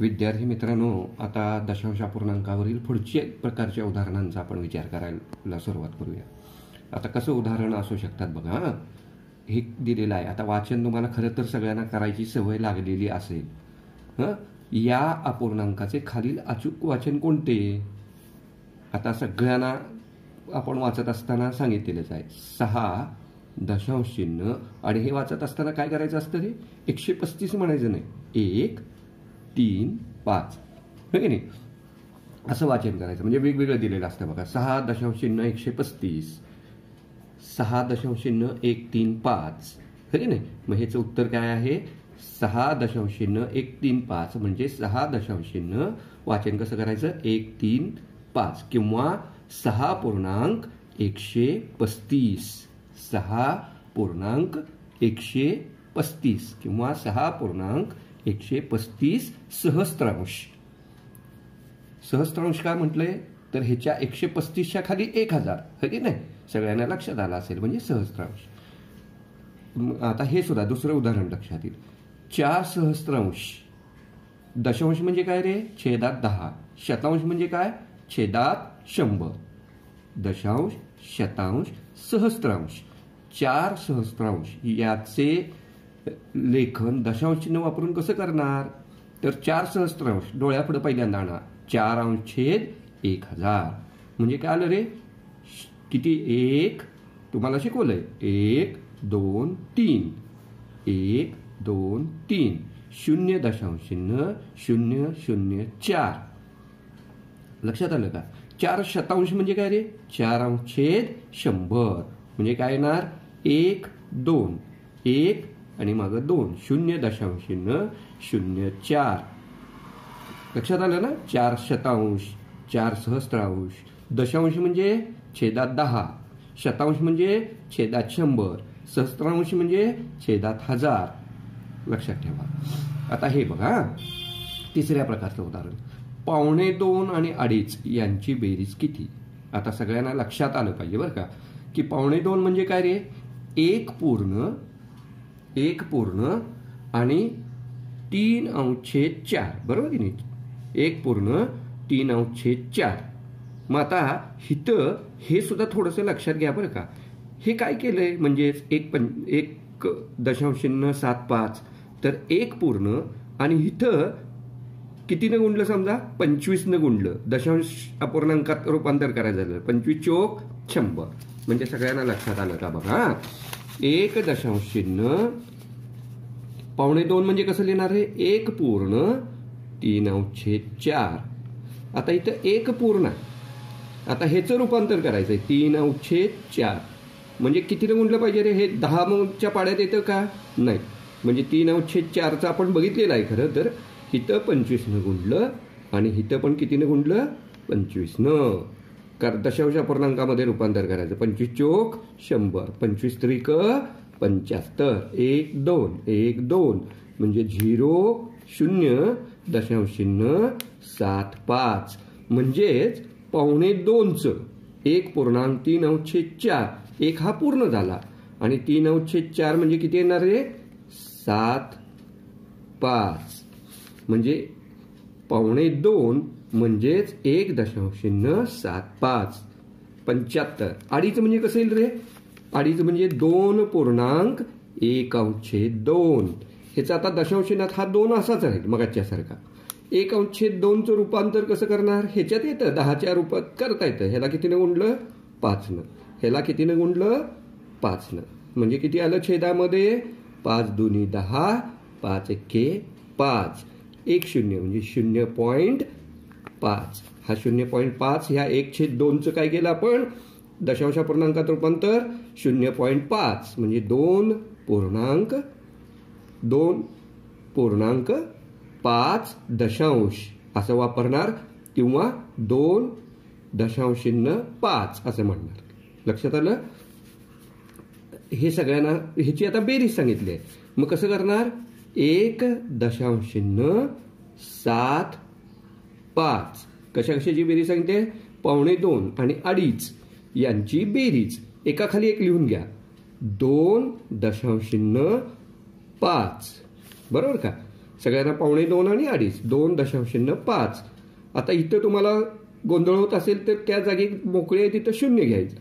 विद्यार्थी मित्रांनो, आता दशांश अपूर्णांकावरील पुढच्या प्रकारच्या उदाहरणांचा आपण विचार करायला सुरुवात करूया. आता कसं उदाहरण असू शकतात बघा. हे दिलेलं आहे. आता वाचन तुम्हाला खरं तर सगळ्यांना करायची सवय लागलेली असेल. या अपूर्णांकाचे खालील अचूक वाचन कोणते? आता सगळ्यांना आपण वाचत असताना सांगितलेलंच आहे. 6 दशांश चिन्ह आणि हे वाचत असताना काय करायचं असतं? हे 135 म्हणायचं नाही, 1 3 5 हे की नाही, असं वाचन करायचं. म्हणजे वेगवेगळं दिलेलं असतं बघा. 6 दशांश चिन्ह 135, 6 दशांश चिन्ह 1 3 5 हे की नाही. मग ह्याचं उत्तर काय आहे? 6 दशांश चिन्ह 1 3 5 म्हणजे 6 दशांश चिन्ह वाचन कसं करायचं? 1 3 5 किंवा 6.135, 6.135 किंवा 6.135 सहस्त्रांश. सहस्त्रांश का म्हटलंय? तर ह्याच्या 135च्या खाली 1000 हे की नाही. सगळ्यांना लक्षात आलं असेल, म्हणजे सहस्त्रांश. आता हे सुद्धा दुसरं उदाहरण लक्षात येईल. 4 सहस्त्रांश. दशांश म्हणजे काय रे? छेदात 10. शतांश म्हणजे काय? छेदात 100. दशांश, शतांश, सहस्त्रांश. 4 सहस्त्रांश याचे लेखन दशांश चिन्ह वापरून कसं करणार? तर 4 सहस्त्रांश डोळ्यापुढे पहिल्यांदा आणा. 4 अंश छेद 1000 म्हणजे काय आलं रे? किती? 1 तुम्हाला शिकवलंय. 1 2 3 1 2 3 0 दशांश चिन्ह 0 0 4. लक्षात आलं का? 4 शतांश म्हणजे काय रे? 4 अंश छेद 100 म्हणजे काय येणार? 1 2 1 आणि मागं 2 0 दशांश चिन्ह 0 4. लक्षात आलं ना? 4 शतांश, 4 सहस्त्रांश. दशांश म्हणजे छेदात 10, शतांश म्हणजे छेदात 100, सहस्त्रांश म्हणजे छेदात 1000. लक्षात ठेवा. आता हे बघा तिसऱ्या प्रकारचं उदाहरण. 2.25 आणि 2.5 यांची बेरीज किती? आता सगळ्यांना लक्षात आलं पाहिजे बरं का, की 2.25 म्हणजे काय रे? 1 पूर्ण आणि 3 अंश छेद 4 बरोबर की नाही. 1 पूर्ण 3 अंश छेद 4. मग आता इथं हे सुद्धा थोडंसं लक्षात घ्या बरं का. हे काय केलंय म्हणजे 1 दशांश चिन्ह 7.5 तर 1 पूर्ण आणि इथं कितीनं गुणलं? समजा 25नं गुणलं. दशांश अपूर्णांकात रूपांतर करायचं झालं. 25 चोक 100 म्हणजे सगळ्यांना लक्षात आलं का बघा. 1 दशांश चिन्ह 2.25 म्हणजे कसं लिहिणार आहे? 1 पूर्ण 3 अंश छेद 4. आता इथं 1 पूर्ण, आता ह्याचं रूपांतर करायचंय 3 अंश छेद 4 म्हणजे कितीनं गुणलं पाहिजे रे? हे 10च्या पाड्यात येतं का? नाही. म्हणजे 3 अंश छेद 4चं आपण बघितलेलं आहे खरं तर. इथं 25नं गुणलं आणि इथं पण कितीनं गुणलं? 25नं. कारण दशांश अपूर्णांकामध्ये रूपांतर करायचं. 25 चोक 100, 25 त्रिक 75, 1 2 1 2 म्हणजे 0 0 दशांश चिन्ह 7.5 म्हणजेच 2.25चं 1.3 अंश छेद 4. 1 हा पूर्ण झाला आणि 3 अंश छेद 4 म्हणजे किती येणार रे? 7.5 म्हणजे 2.25 म्हणजेच 1 दशांश चिन्ह 7.5 75. 2.5 म्हणजे कसं येईल रे? 2.5 म्हणजे 2.1 अंश छेद 2. ह्याचा आता दशांश चिन्हात हा 2 असाच राहील मगाच्या सारखा. 1 अंश छेद 2चं रूपांतर कसं करणार? ह्याच्यात येतं 10च्या रूपात करता येतं. ह्याला कितीनं गुणलं? 5नं. ह्याला कितीनं गुणलं? 5नं. म्हणजे किती आलं छेदामध्ये? 5 दुनी 10, 5 एके 5. 1 0 म्हणजे 0.5. हा 0.5 ह्या 1/2चं काय केलं आपण? दशांश अपूर्णांकात रूपांतर 0.5 म्हणजे 2.5 दशांश असं वापरणार किंवा 2.5 असं म्हणणार. लक्षात आलं? हे सगळ्यांना ह्याची आता बेरीज सांगितली आहे. मग कसं करणार? 1 दशांश चिन्ह 7.5 कशाची बेरीज सांगते? 2.25 आणि 2.5 यांची बेरीज एकाखाली एक लिहून घ्या. 2.5 बरोबर का? सगळ्यांना 2.25 आणि 2.5 2.5. आता इथं तुम्हाला गोंधळ होत असेल तर त्या जागी मोकळी आहे तिथं 0 घ्यायचं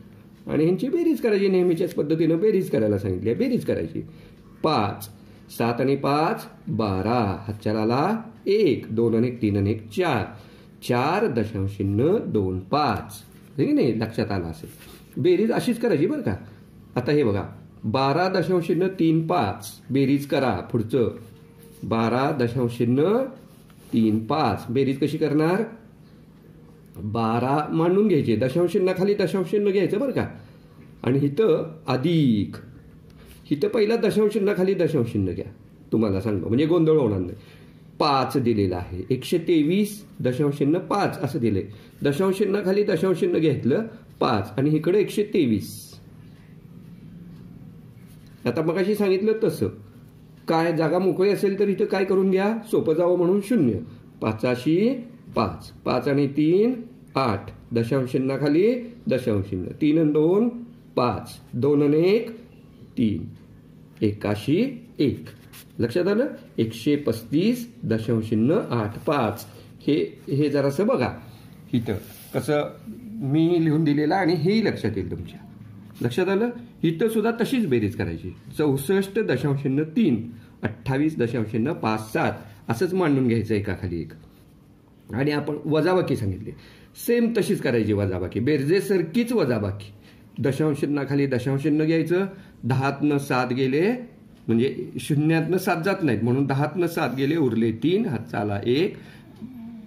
आणि ह्यांची बेरीज करायची. नेहमीच्याच पद्धतीनं बेरीज करायला सांगितली. बेरीज करायची. 5 7 आणि 5 12. हातच्याला 1 2 आणि 3 आणि 1 4 4.25. ठीक नाही, लक्षात आलं असेल. बेरीज अशीच करायची बरं का. आता हे बघा 12.35 बेरीज करा. पुढचं 12.35 बेरीज कशी करणार. 12 मांडून घ्यायचे, दशांशाखाली दशांश घ्यायचं बरं का. आणि इथं अधिक, इथं पहिला दशांशाखाली दशांश घ्या. तुम्हाला सांगतो म्हणजे गोंधळ होणार नाही. 5 दिलेला आहे. 123.5 असं दिले. दशांशाखाली दशांश घेतलं 5 आणि इकडे 123. आता मगाशी सांगितलं तसं काय जागा मोकळी असेल तर इथं काय करून घ्या, सोपं जावं म्हणून 0. 5 5 5 आणि 3 8 दशांशाखाली दशांश 3 आणि 2 5 2 आणि 1 3 81. लक्षात आलं. 135.85. हे जरासं बघा इथं कसं मी लिहून दिलेलं आणि हेही लक्षात येईल तुमच्या. लक्षात आलं. इथं सुद्धा तशीच बेरीज करायची. 64.3 28.57 असंच मांडून घ्यायचं एकाखाली एक. आणि आपण वजाबाकी सांगितली सेम तशीच करायची. वजाबाकी बेरजेसारखीच वजाबाकी. दशांशाखाली दशांश घ्यायचं. 10तनं 7 गेले म्हणजे 0तनं 7 जात नाहीत म्हणून 10तनं 7 गेले, उरले 3. हातचाला 1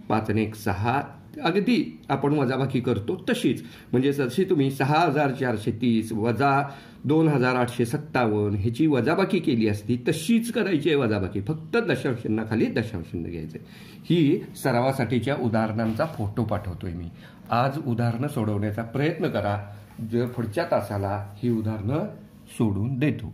5 आणि 1 6. अगदी आपण वजाबाकी करतो तशीच. म्हणजे जशी तुम्ही 6,430 वजा 2,857 ह्याची वजाबाकी केली असती तशीच करायची आहे वजाबाकी. फक्त दशांशाखाली दशांश घ्यायचे. ही सरावासाठीच्या उदाहरणांचा फोटो पाठवतोय मी. आज उदाहरणं सोडवण्याचा प्रयत्न करा. जर पुढच्या तासाला ही उदाहरणं सोडून देतो.